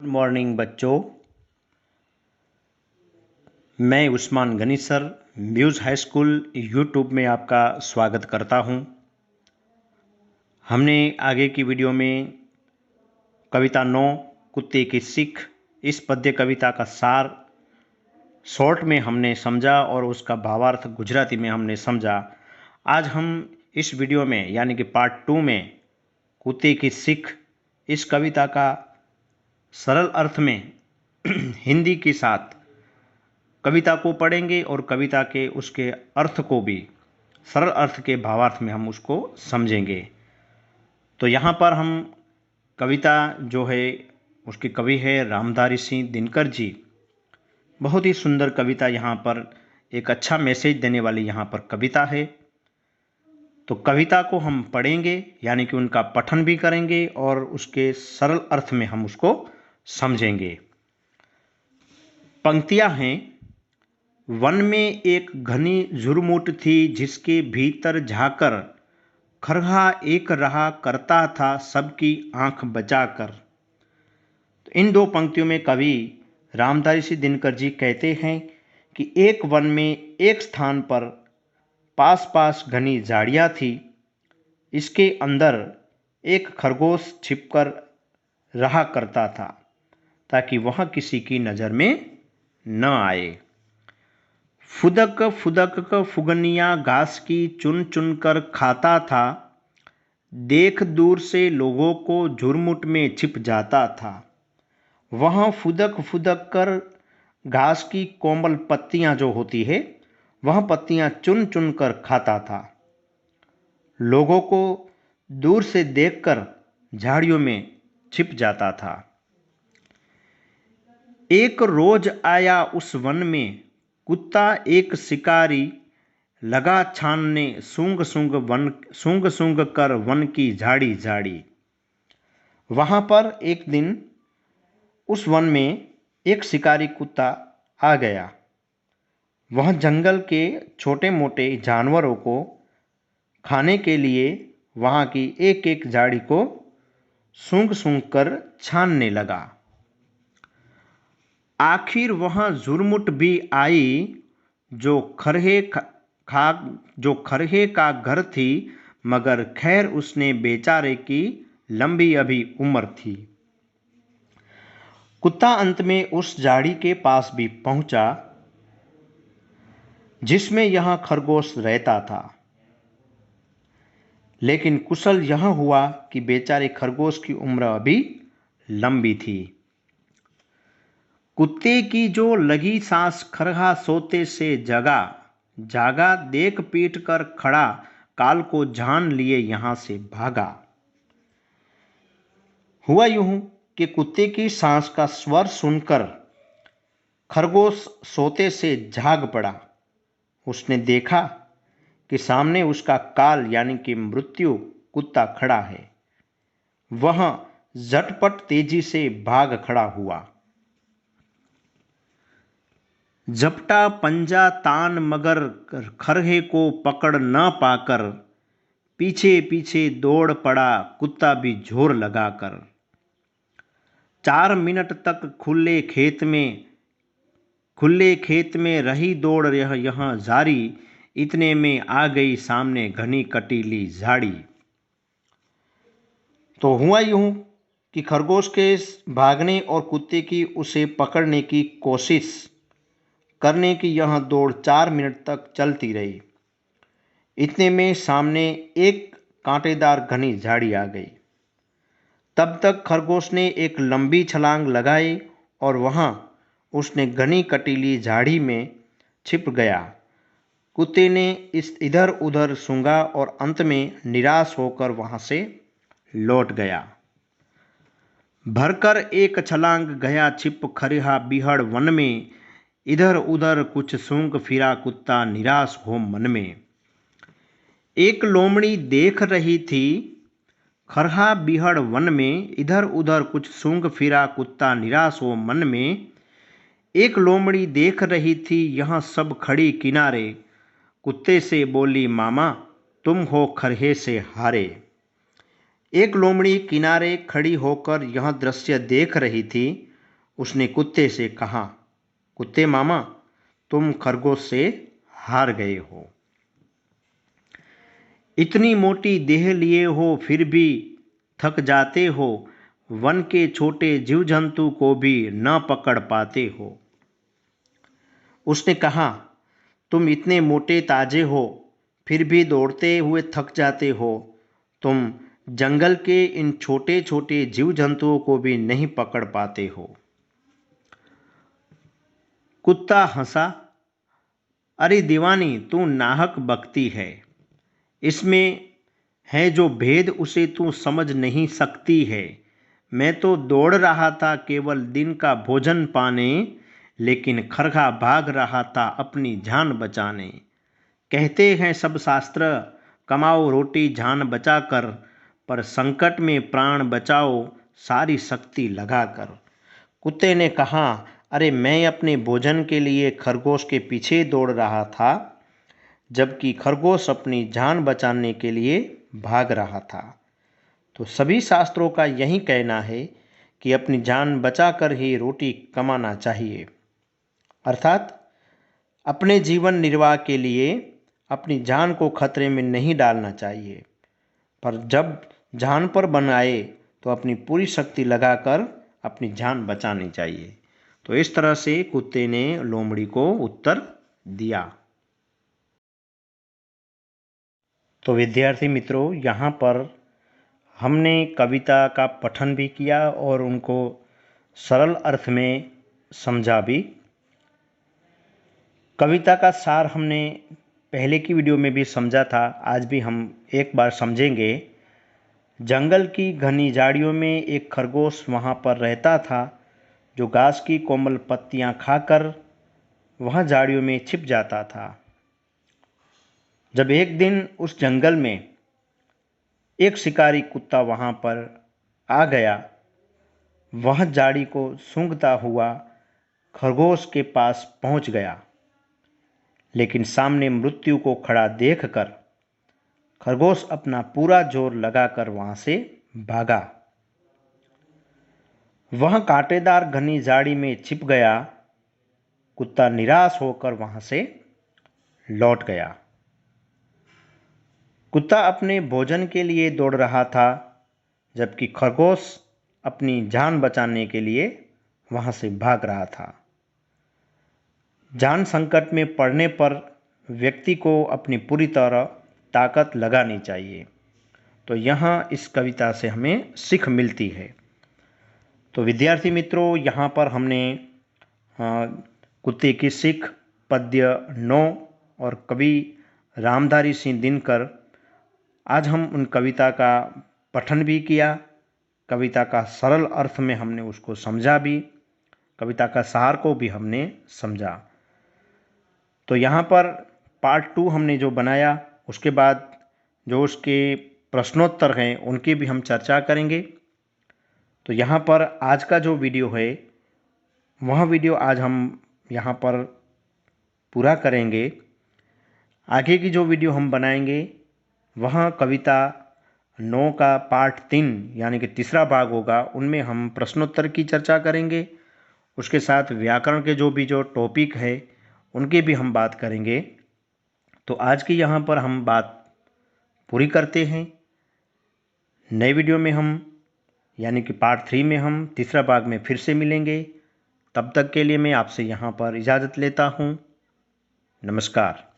Good morning बच्चों। मैं Usman Gani sir Muse high school YouTube में आपका स्वागत करता हूं। हमने आगे की वीडियो में कविता 9 कुत्ते की सीख इस पद्य कविता का सार शॉर्ट में हमने समझा और उसका भावार्थ गुजराती में हमने समझा। आज हम इस वीडियो में यानी कि पार्ट 2 में कुत्ते की सीख इस कविता का सरल अर्थ में हिंदी के साथ कविता को पढ़ेंगे और कविता के उसके अर्थ को भी सरल अर्थ के भावार्थ में हम उसको समझेंगे। तो यहाँ पर हम कविता जो है उसके कवि है रामधारी सिंह दिनकर जी। बहुत ही सुंदर कविता, यहाँ पर एक अच्छा मैसेज देने वाली यहाँ पर कविता है। तो कविता को हम पढ़ेंगे यानी कि उनका पठन भी करेंगे और उसके सरल अर्थ में हम उसको समझेंगे। पंक्तियाँ हैं। वन में एक घनी झुरमुट थी जिसके भीतर झाकर खरहा एक रहा करता था सबकी आंख बचाकर। तो इन दो पंक्तियों में कवि रामधारी सिंह दिनकर जी कहते हैं कि एक वन में एक स्थान पर पास पास घनी झाड़ियाँ थी। इसके अंदर एक खरगोश छिपकर रहा करता था ताकि वह किसी की नज़र में न आए। फुदक फुदक फुगनिया घास की चुन चुन कर खाता था। देख दूर से लोगों को झुरमुट में छिप जाता था। वह फुदक फुदक कर घास की कोमल पत्तियां जो होती है वह पत्तियां चुन चुन कर खाता था। लोगों को दूर से देखकर झाड़ियों में छिप जाता था। एक रोज आया उस वन में कुत्ता एक शिकारी, लगा छानने सूंघ सूंघ कर वन की झाड़ी झाड़ी। वहां पर एक दिन उस वन में एक शिकारी कुत्ता आ गया। वह जंगल के छोटे मोटे जानवरों को खाने के लिए वहां की एक एक झाड़ी को सूंघ सूंघ कर छानने लगा। आखिर वह झुरमुट भी आई जो खरहे का घर थी, मगर खैर उसने बेचारे की लंबी अभी उम्र थी। कुत्ता अंत में उस झाड़ी के पास भी पहुंचा जिसमें यह खरगोश रहता था, लेकिन कुशल यह हुआ कि बेचारे खरगोश की उम्र अभी लंबी थी। कुत्ते की जो लगी सांस खरहा सोते से जागा देख पीट कर खड़ा काल को जान लिए यहां से भागा। हुआ यूं कि कुत्ते की सांस का स्वर सुनकर खरगोश सोते से जाग पड़ा। उसने देखा कि सामने उसका काल यानी कि मृत्यु कुत्ता खड़ा है। वह झटपट तेजी से भाग खड़ा हुआ। झपटा पंजा तान मगर खरहे को पकड़ न पाकर पीछे पीछे दौड़ पड़ा कुत्ता भी जोर लगाकर। 4 मिनट तक खुले खेत में रही दौड़ यह जारी। इतने में आ गई सामने घनी कटीली झाड़ी। तो हुआ यूं कि खरगोश के भागने और कुत्ते की उसे पकड़ने की कोशिश करने की यह दौड़ 4 मिनट तक चलती रही। इतने में सामने एक कांटेदार घनी झाड़ी आ गई। तब तक खरगोश ने एक लंबी छलांग लगाई और वहां उसने घनी कटीली झाड़ी में छिप गया। कुत्ते ने इस इधर उधर सूंघा और अंत में निराश होकर वहां से लौट गया। भरकर एक छलांग गया छिप खरिहा बिहड़ वन में। इधर उधर कुछ सूंघ फिरा कुत्ता निराश हो मन में। एक लोमड़ी देख रही थी खरहा बिहड़ वन में। इधर उधर कुछ सूंघ फिरा कुत्ता निराश हो मन में। एक लोमड़ी देख रही थी यह सब खड़ी किनारे। कुत्ते से बोली मामा तुम हो खरहे से हारे। एक लोमड़ी किनारे खड़ी होकर यह दृश्य देख रही थी। उसने कुत्ते से कहा, कुत्ते मामा, तुम खरगोश से हार गए हो। इतनी मोटी देह लिए हो फिर भी थक जाते हो, वन के छोटे जीव जंतु को भी न पकड़ पाते हो। उसने कहा, तुम इतने मोटे ताजे हो फिर भी दौड़ते हुए थक जाते हो, तुम जंगल के इन छोटे छोटे जीव जंतुओं को भी नहीं पकड़ पाते हो। कुत्ता हंसा, अरे दीवानी, तू नाहक बकती है। इसमें है जो भेद उसे तू समझ नहीं सकती है। मैं तो दौड़ रहा था केवल दिन का भोजन पाने, लेकिन खरखा भाग रहा था अपनी जान बचाने। कहते हैं सब शास्त्र, कमाओ रोटी जान बचाकर, पर संकट में प्राण बचाओ सारी शक्ति लगाकर। कुत्ते ने कहा, अरे मैं अपने भोजन के लिए खरगोश के पीछे दौड़ रहा था, जबकि खरगोश अपनी जान बचाने के लिए भाग रहा था। तो सभी शास्त्रों का यही कहना है कि अपनी जान बचाकर ही रोटी कमाना चाहिए, अर्थात अपने जीवन निर्वाह के लिए अपनी जान को खतरे में नहीं डालना चाहिए, पर जब जान पर बन आए तो अपनी पूरी शक्ति लगाकर अपनी जान बचानी चाहिए। तो इस तरह से कुत्ते ने लोमड़ी को उत्तर दिया। तो विद्यार्थी मित्रों, यहाँ पर हमने कविता का पठन भी किया और उनको सरल अर्थ में समझा भी। कविता का सार हमने पहले की वीडियो में भी समझा था, आज भी हम एक बार समझेंगे। जंगल की घनी झाड़ियों में एक खरगोश वहाँ पर रहता था, जो घास की कोमल पत्तियाँ खाकर वहाँ झाड़ियों में छिप जाता था। जब एक दिन उस जंगल में एक शिकारी कुत्ता वहाँ पर आ गया, वह झाड़ी को सूंघता हुआ खरगोश के पास पहुँच गया, लेकिन सामने मृत्यु को खड़ा देखकर खरगोश अपना पूरा जोर लगाकर वहाँ से भागा। वह कांटेदार घनी झाड़ी में छिप गया। कुत्ता निराश होकर वहाँ से लौट गया। कुत्ता अपने भोजन के लिए दौड़ रहा था, जबकि खरगोश अपनी जान बचाने के लिए वहाँ से भाग रहा था। जान संकट में पड़ने पर व्यक्ति को अपनी पूरी तरह ताकत लगानी चाहिए। तो यहाँ इस कविता से हमें सीख मिलती है। तो विद्यार्थी मित्रों, यहाँ पर हमने कुत्ते की सीख पद्य 9 और कवि रामधारी सिंह दिनकर, आज हम उन कविता का पठन भी किया। कविता का सरल अर्थ में हमने उसको समझा भी, कविता का सार को भी हमने समझा। तो यहाँ पर पार्ट 2 हमने जो बनाया, उसके बाद जो उसके प्रश्नोत्तर हैं उनकी भी हम चर्चा करेंगे। तो यहाँ पर आज का जो वीडियो है वह वीडियो आज हम यहाँ पर पूरा करेंगे। आगे की जो वीडियो हम बनाएंगे वह कविता 9 का पार्ट 3 यानी कि तीसरा भाग होगा, उनमें हम प्रश्नोत्तर की चर्चा करेंगे। उसके साथ व्याकरण के जो टॉपिक है उनकी भी हम बात करेंगे। तो आज की यहाँ पर हम बात पूरी करते हैं। नए वीडियो में हम यानी कि पार्ट 3 में हम तीसरा भाग में फिर से मिलेंगे। तब तक के लिए मैं आपसे यहाँ पर इजाज़त लेता हूँ। नमस्कार।